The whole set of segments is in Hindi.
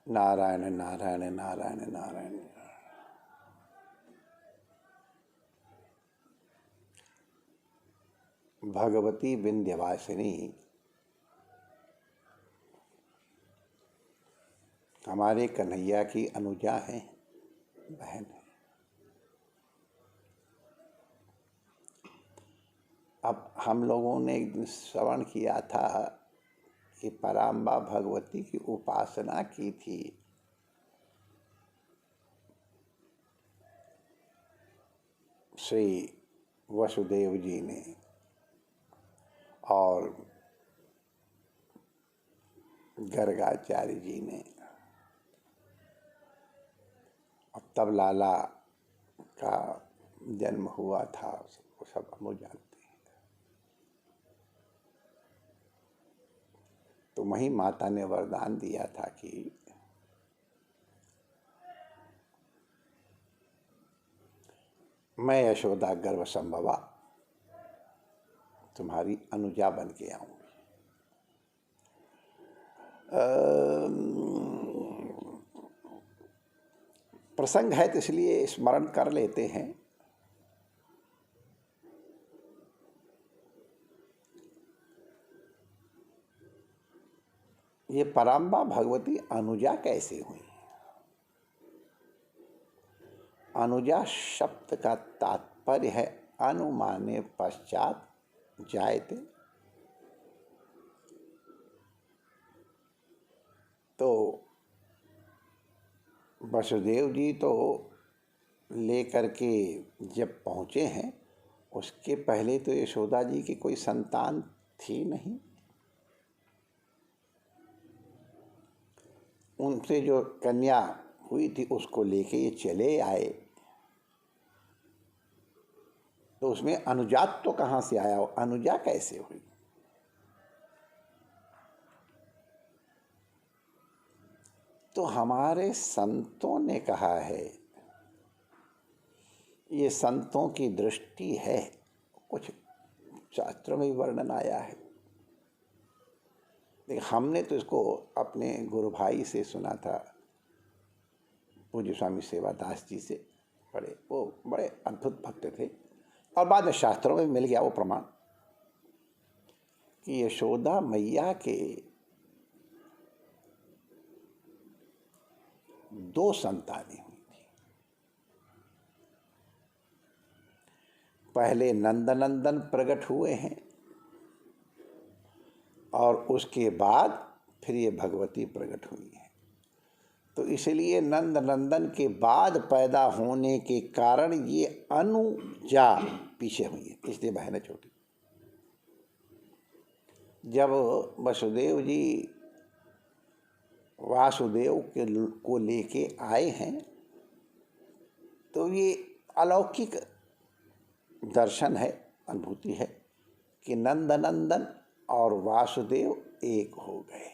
नारायण नारायण नारायण नारायण। भगवती विंध्यवासिनी हमारे कन्हैया की अनुजा है, बहन है। अब हम लोगों ने एक दिन श्रवण किया था कि पराम्बा भगवती की उपासना की थी। श्री वसुदेव जी ने और गर्गाचार्य जी ने, और तब लाला का जन्म हुआ था, वो सब हम लोग जानते हैं। तो वहीं माता ने वरदान दिया था कि मैं यशोदा गर्भ संभवा तुम्हारी अनुजा बन के आऊंगी। प्रसंग है तो इसलिए स्मरण कर लेते हैं। ये पराम्बा भगवती अनुजा कैसे हुई? अनुजा शब्द का तात्पर्य है अनुमाने पश्चात जायते। तो वसुदेव जी तो लेकर के जब पहुँचे हैं, उसके पहले तो यशोदा जी की कोई संतान थी नहीं। उनसे जो कन्या हुई थी उसको लेके ये चले आए, तो उसमें अनुजात तो कहाँ से आया? अनुजा कैसे हुई? तो हमारे संतों ने कहा है, ये संतों की दृष्टि है, कुछ शास्त्रों में भी वर्णन आया है, लेकिन हमने तो इसको अपने गुरु भाई से सुना था, पूज्य स्वामी सेवादास जी से। वो बड़े अद्भुत भक्त थे, और बाद में शास्त्रों में मिल गया वो प्रमाण कि यशोदा मैया के 2 संतानें हुई थी। पहले नंदनंदन प्रकट हुए हैं, और उसके बाद फिर ये भगवती प्रकट हुई है। तो इसलिए नंद नंदन के बाद पैदा होने के कारण ये अनुजा पीछे हुई है, इसलिए बहन है छोटी। जब वसुदेव जी वासुदेव को लेके आए हैं, तो ये अलौकिक दर्शन है, अनुभूति है कि नंदनंदन और वासुदेव एक हो गए।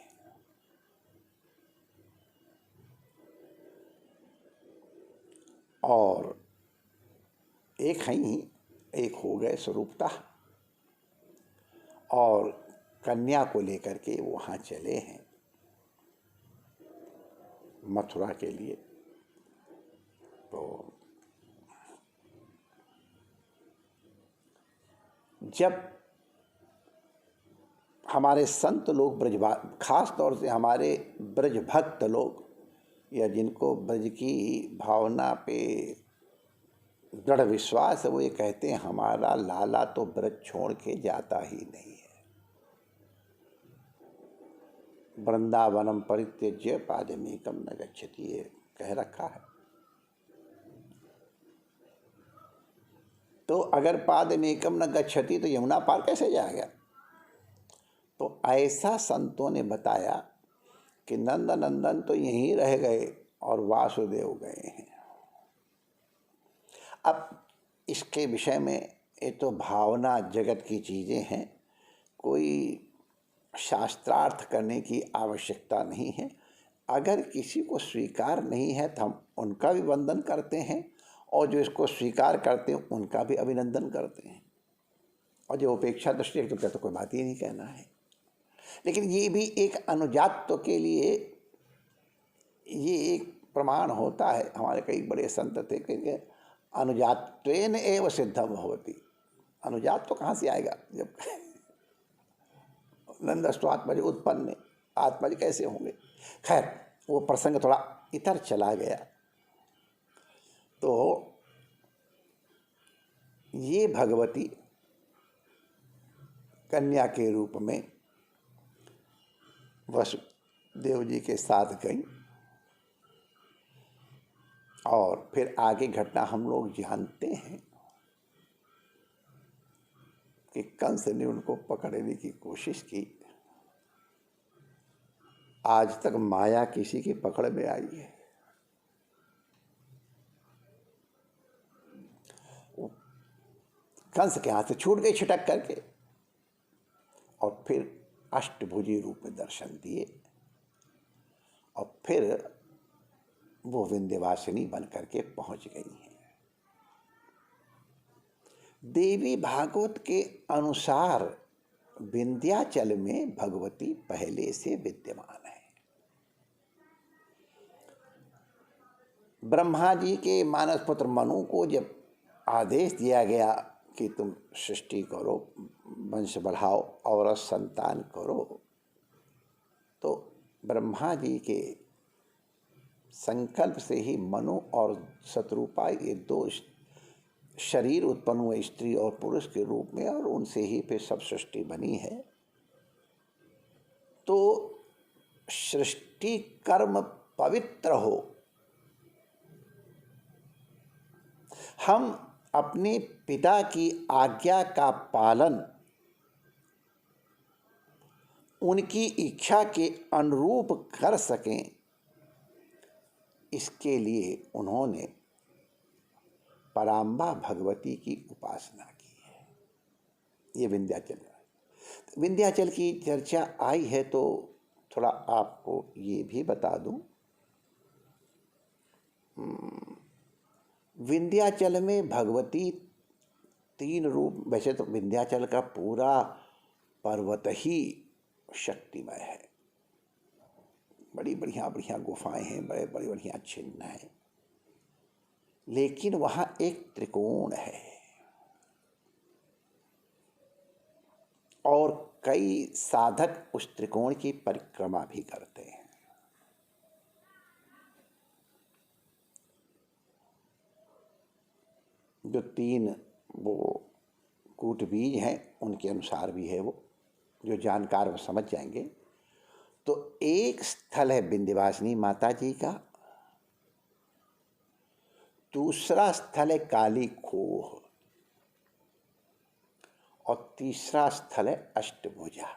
और एक ही एक हो गए स्वरूपतः, और कन्या को लेकर के वहाँ चले हैं मथुरा के लिए। तो जब हमारे संत लोग खास तौर से हमारे ब्रज भक्त लोग, या जिनको ब्रज की भावना पे दृढ़ विश्वास है, वो ये कहते हैं हमारा लाला तो ब्रज छोड़ के जाता ही नहीं है। वृंदावनम परित्यज्य पादमेकम न गच्छति, ये कह रखा है। तो अगर पादमेकम न गच्छति तो यमुना पार कैसे जाएगा? तो ऐसा संतों ने बताया कि नंद नंदन तो यहीं रह गए और वासुदेव गए हैं। अब इसके विषय में ये तो भावना जगत की चीज़ें हैं, कोई शास्त्रार्थ करने की आवश्यकता नहीं है। अगर किसी को स्वीकार नहीं है तो हम उनका भी वंदन करते हैं, और जो इसको स्वीकार करते हैं उनका भी अभिनंदन करते हैं, और जो उपेक्षा दृष्टि तो कोई बात ही नहीं कहना है। लेकिन ये भी एक अनुजात्व के लिए ये एक प्रमाण होता है। हमारे कई बड़े संत थे कि अनुजात्वेन एव सिद्धम भवति। अनुजात तो कहाँ से आएगा जब नंदस्तु आत्मज उत्पन्न, आत्मज कैसे होंगे। खैर, वो प्रसंग थोड़ा इधर चला गया। तो ये भगवती कन्या के रूप में वसुदेव जी के साथ गई और फिर आगे घटना हम लोग जानते हैं कि कंस ने उनको पकड़ने की कोशिश की। आज तक माया किसी की पकड़ में आई है। कंस के हाथ से छूट गई छिटक करके, और फिर अष्टभुजी रूप में दर्शन दिए, और फिर वो विंध्यवासिनी बन करके पहुंच गई हैं। देवी भागवत के अनुसार विंध्याचल में भगवती पहले से विद्यमान है। ब्रह्मा जी के मानस पुत्र मनु को जब आदेश दिया गया कि तुम सृष्टि करो, वंश बढ़ाओ, और संतान करो, तो ब्रह्मा जी के संकल्प से ही मनु और शत्रुपा ये दो शरीर उत्पन्न हुए, स्त्री और पुरुष के रूप में, और उनसे ही फिर सब सृष्टि बनी है। तो सृष्टि कर्म पवित्र हो, हम अपने पिता की आज्ञा का पालन उनकी इच्छा के अनुरूप कर सकें, इसके लिए उन्होंने पराम्बा भगवती की उपासना की है। ये विंध्याचल। विंध्याचल की चर्चा आई है तो थोड़ा आपको ये भी बता दूं, विंध्याचल में भगवती तीन रूप। वैसे तो विंध्याचल का पूरा पर्वत ही शक्तिमय है, बड़ी बढ़िया बढ़िया गुफाएं हैं, बड़े बड़े बढ़िया चिन्ह हैं, लेकिन वहाँ एक त्रिकोण है और कई साधक उस त्रिकोण की परिक्रमा भी करते हैं। जो तीन वो कूटबीज हैं उनके अनुसार भी है, वो जो जानकार वो समझ जाएंगे। तो एक स्थल है विंध्यवासिनी माता जी का, दूसरा स्थल है काली खोह, और तीसरा स्थल है अष्टभुजा।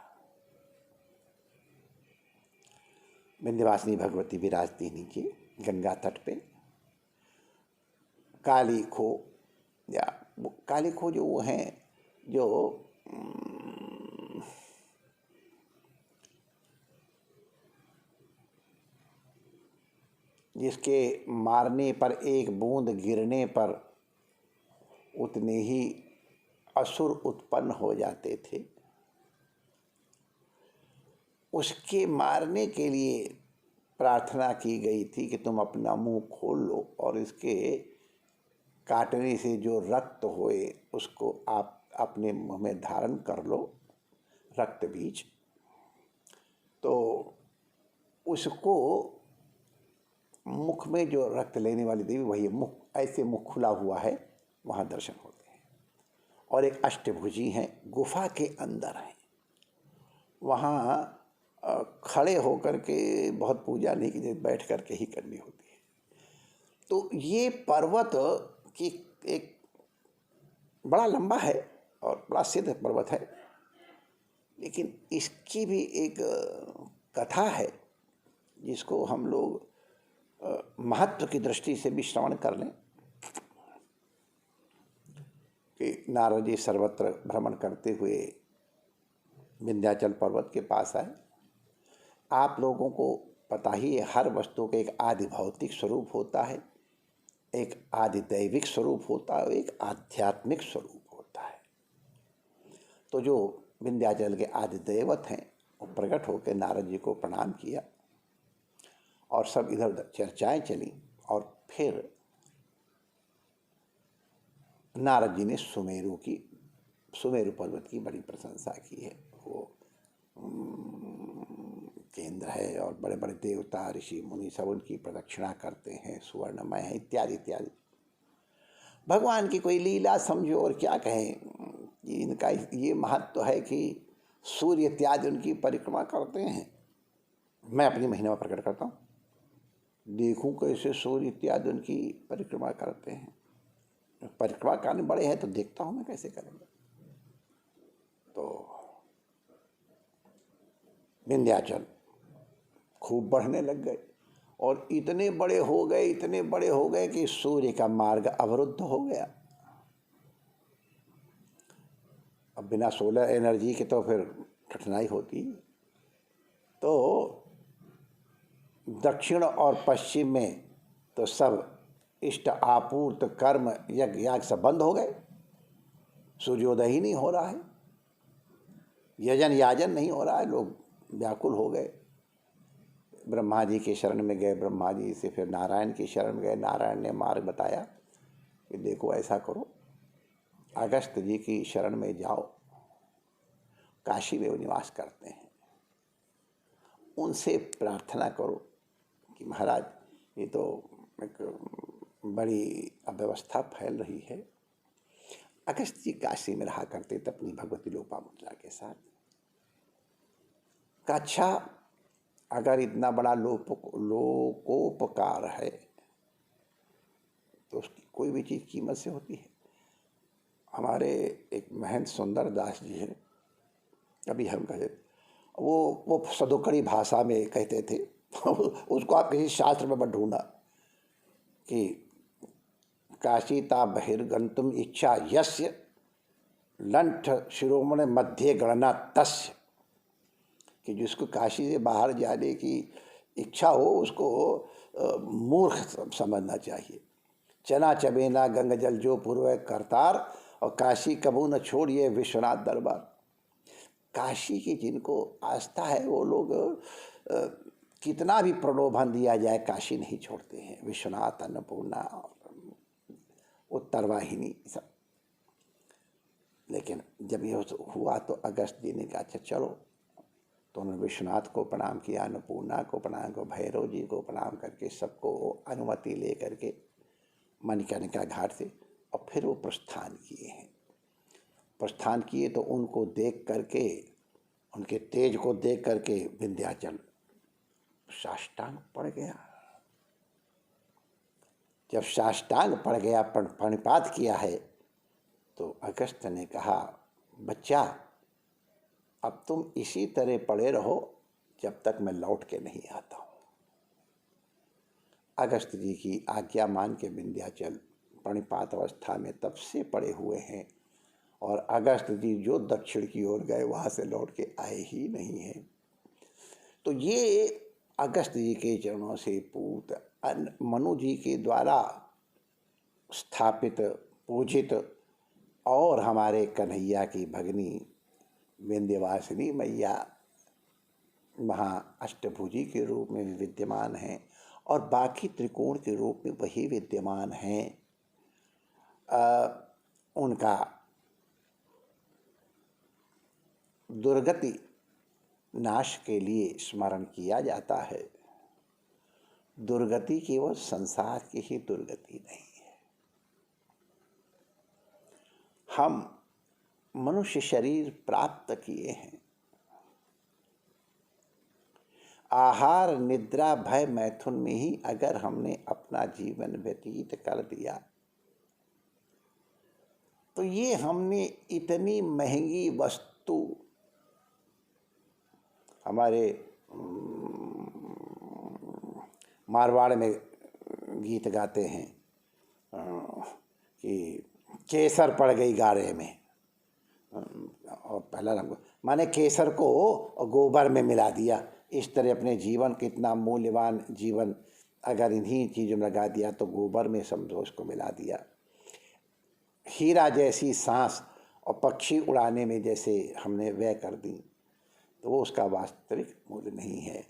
विंध्यवासिनी भगवती विराजती नीचे गंगा तट पे। काली खो, या काली खो जो वो हैं जो जिसके मारने पर एक बूंद गिरने पर उतने ही असुर उत्पन्न हो जाते थे, उसके मारने के लिए प्रार्थना की गई थी कि तुम अपना मुंह खोल लो और इसके काटने से जो रक्त होए उसको आप अपने मुंह में धारण कर लो, रक्त बीज। तो उसको मुख में जो रक्त लेने वाली देवी वही मुख, ऐसे मुख खुला हुआ है, वहाँ दर्शन होते हैं। और एक अष्टभुजी हैं, गुफा के अंदर हैं, वहाँ खड़े होकर के बहुत पूजा नहीं की, बैठ कर के ही करनी होती है। तो ये पर्वत की एक बड़ा लंबा है और बड़ा सिद्ध पर्वत है, लेकिन इसकी भी एक कथा है जिसको हम लोग महत्व की दृष्टि से भी श्रवण कर लें। कि नारद जी सर्वत्र भ्रमण करते हुए विंध्याचल पर्वत के पास आए। आप लोगों को पता ही है, हर वस्तु का एक आदि भौतिक स्वरूप होता है, एक आदि दैविक स्वरूप होता है, एक आध्यात्मिक स्वरूप होता है। तो जो विंध्याचल के आदि दैवत हैं वो प्रकट होकर नारद जी को प्रणाम किया और और सब इधर उधर चर्चाएं चली। और फिर नारद जी ने सुमेरु पर्वत की बड़ी प्रशंसा की है। वो केंद्र है और बड़े बड़े देवता ऋषि मुनि सब उनकी प्रदक्षिणा करते हैं, सुवर्णमय है, इत्यादि इत्यादि। भगवान की कोई लीला समझो और क्या कहें। इनका ये महत्व है कि सूर्य इत्यादि उनकी परिक्रमा करते हैं। मैं अपनी महिमा में प्रकट करता हूँ, देखूं कैसे सूर्य इत्यादि उनकी परिक्रमा करते हैं। परिक्रमा करने बड़े हैं तो देखता हूँ मैं कैसे करेंगे। तो विंध्याचल खूब बढ़ने लग गए और इतने बड़े हो गए कि सूर्य का मार्ग अवरुद्ध हो गया। अब बिना सोलर एनर्जी के तो फिर कठिनाई होती। तो दक्षिण और पश्चिम में तो सब इष्ट आपूर्त कर्म यज्ञ याग सब बंद हो गए। सूर्योदय ही नहीं हो रहा है, यजन याजन नहीं हो रहा है। लोग व्याकुल हो गए। ब्रह्मा जी के शरण में गए, ब्रह्मा जी से फिर नारायण की शरण में गए। नारायण ने मार्ग बताया कि देखो ऐसा करो, अगस्त जी की शरण में जाओ, काशी में वो निवास करते हैं, उनसे प्रार्थना करो कि महाराज ये तो एक बड़ी अव्यवस्था फैल रही है। अगस्त जी काशी में रहा करते थे अपनी भगवती लोपामुद्रा के साथ। का अच्छा, अगर इतना बड़ा लोकोपकार है तो उसकी कोई भी चीज़ कीमत से होती है। हमारे एक महंत सुंदर दास जी हैं, अभी हम कहते, वो सदोकड़ी भाषा में कहते थे उसको आप किसी शास्त्र में मत ढूंढना कि काशीता बहिर्गंतुम इच्छा यस्य लंठ शिरोमणि मध्य गणना तस्य, कि जिसको काशी से बाहर जाने की इच्छा हो उसको मूर्ख समझना चाहिए। चना चबेना गंगा जल जो पूर्व करतार, और काशी कबू न छोड़िए विश्वनाथ दरबार। काशी की जिनको आस्था है वो लोग कितना भी प्रलोभन दिया जाए काशी नहीं छोड़ते हैं। विश्वनाथ, अन्नपूर्णा, उत्तर वाहिनी सब। लेकिन जब ये हुआ तो अगस्त जी ने कहा अच्छा चलो। तो उन्होंने विश्वनाथ को प्रणाम किया, अन्नपूर्णा को प्रणाम किया, भैरव जी को प्रणाम करके सबको अनुमति ले करके मणिकर्णिका घाट से और फिर वो प्रस्थान किए हैं। प्रस्थान किए तो उनको देख करके, उनके तेज को देख करके विंध्याचल साष्टांग पड़ गया। जब साष्टांग पड़ गया, प्रणिपात किया है, तो अगस्त ने कहा बच्चा अब तुम इसी तरह पड़े रहो जब तक मैं लौट के नहीं आता हूँ। अगस्त जी की आज्ञा मान के विंध्याचल प्रणिपात अवस्था में तब से पड़े हुए हैं और अगस्त जी जो दक्षिण की ओर गए वहाँ से लौट के आए ही नहीं हैं। तो ये अगस्त जी के चरणों से पूत मनु जी के द्वारा स्थापित, पूजित और हमारे कन्हैया की भगनी विंध्यवासिनी मैया वहाँ अष्टभुजी के रूप में भी विद्यमान हैं और बाकी त्रिकोण के रूप में वही विद्यमान हैं। उनका दुर्गति नाश के लिए स्मरण किया जाता है। दुर्गति केवल संसार की ही दुर्गति नहीं है। हम मनुष्य शरीर प्राप्त किए हैं, आहार निद्रा भय मैथुन में ही अगर हमने अपना जीवन व्यतीत कर दिया तो ये हमने इतनी महंगी वस्तु, हमारे मारवाड़ में गीत गाते हैं कि केसर पड़ गई गारे में, और पहला रंग माने केसर को गोबर में मिला दिया। इस तरह अपने जीवन कितना मूल्यवान जीवन अगर इन्हीं चीज़ों में लगा दिया तो गोबर में समझो उसको मिला दिया। हीरा जैसी सांस और पक्षी उड़ाने में जैसे हमने व्यय कर दी तो वो उसका वास्तविक मूल्य नहीं है।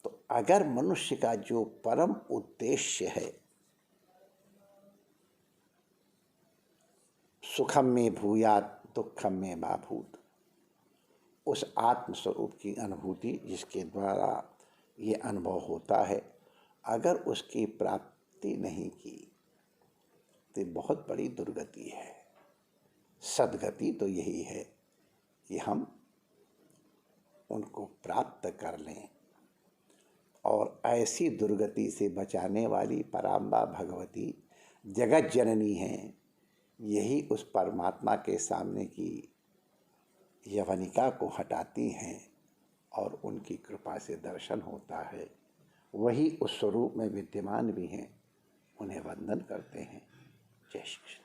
तो अगर मनुष्य का जो परम उद्देश्य है, सुखम में भूयात दुखम में मा भूत, उस आत्मस्वरूप की अनुभूति जिसके द्वारा ये अनुभव होता है, अगर उसकी प्राप्ति नहीं की तो बहुत बड़ी दुर्गति है। सद्गति तो यही है कि हम उनको प्राप्त कर लें, और ऐसी दुर्गति से बचाने वाली पराम्बा भगवती जगत जननी हैं। यही उस परमात्मा के सामने की यवनिका को हटाती हैं और उनकी कृपा से दर्शन होता है। वही उस स्वरूप में विद्यमान भी हैं, उन्हें वंदन करते हैं। जय श्री कृष्ण।